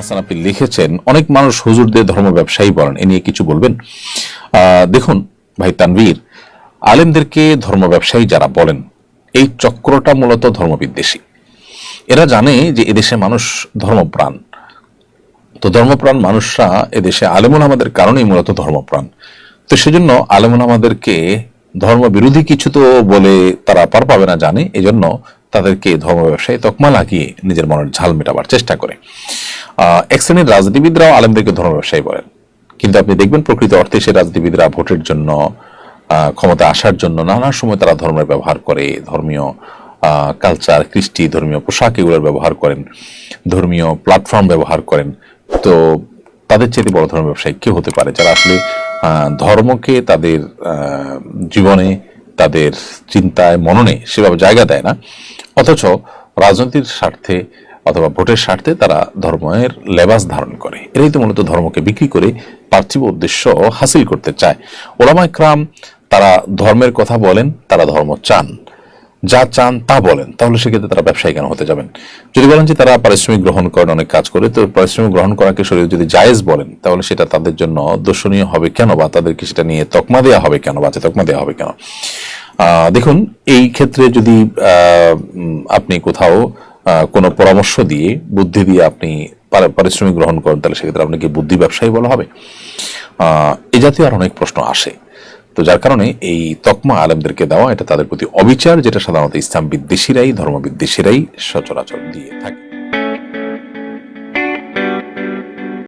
হাসান আপনি লিখেছেন, অনেক মানুষ হুজুরদের ধর্ম ব্যবসায়ী বলেন, এ নিয়ে কিছু বলবেন? দেখুন ভাই তানভীর, আলেমদেরকে ধর্ম ব্যবসায়ী যারা বলেন, এই চক্রটা মূলত ধর্মবিদ্বেষী। এরা জানে যে এদেশে মানুষ ধর্মপ্রাণ, তো ধর্মপ্রাণ মানুষরা এদেশে আলেমুল আমাদের কারণেই মূলত ধর্মপ্রাণ। তো সেজন্য আলেমুল আমাদেরকে ধর্ম বিরোধী কিছু তো বলে তারা পার পাবে না জানে, এজন্য তাদেরকে ধর্ম ব্যবসায়ী তকমা লাগিয়ে নিজের মনের ঝাল মেটাবার চেষ্টা করে। এক শ্রেণীর রাজনীতিবিদরাও আলেমদেরকে ধর্ম ব্যবসায়ী বলেন, কিন্তু আপনি দেখবেন প্রকৃত অর্থে সে রাজনীতিবিদরা ভোটের জন্য, ক্ষমতা আসার জন্য নানা সময় তারা ধর্মের ব্যবহার করে, ধর্মীয় কালচার, কৃষ্টি, ধর্মীয় পোশাক এগুলোর ব্যবহার করেন, ধর্মীয় প্ল্যাটফর্ম ব্যবহার করেন। তো তাদের চেয়ে বড় ধর্মের ব্যবসায়ী কেউ হতে পারে যারা আসলে ধর্মকে তাদের জীবনে, তাদের চিন্তায়, মননে সেভাবে জায়গা দেয় না, অথচ রাজনীতির স্বার্থে অথবা ভোটের স্বার্থে তারা ধর্মের লেবাস ধারণ করে। এরাই তো মূলত ধর্মকে বিক্রি করে পার্থিব উদ্দেশ্য হাসিল করতে চায়। ওলামা ইকরাম তারা ধর্মের কথা বলেন, তারা ধর্ম চান, যা চান তা বলেন, তাহলে সেক্ষেত্রে তারা ব্যবসায়ী কেন হতে যাবেন? যদি বলেন যে তারা পারিশ্রমিক গ্রহণ করেন, অনেক কাজ করে, তো পারিশ্রমিক গ্রহণ করাকে শরীয়ত যদি জায়েজ বলেন, তাহলে সেটা তাদের জন্য দর্শনীয় হবে কেন, বা তাদেরকে সেটা নিয়ে তকমা দেওয়া হবে কেন, বা তকমা দেওয়া হবে কেন? দেখুন, এই ক্ষেত্রে যদি আপনি কোথাও কোনো পরামর্শ দিয়ে, বুদ্ধি দিয়ে আপনি পারিশ্রমিক গ্রহণ করেন, তাহলে সেক্ষেত্রে আপনাকে বুদ্ধি ব্যবসায়ী বলা হবে? এ জাতীয় আর অনেক প্রশ্ন আসে। তো যার কারণে এই তকমা আলেমদেরকে দেওয়া, এটা তাদের প্রতি অবিচার, যেটা সাধারণত ইসলাম বিদ্বেষীরাই, ধর্ম বিদ্বেষীরাই সচরাচর দিয়ে থাকে।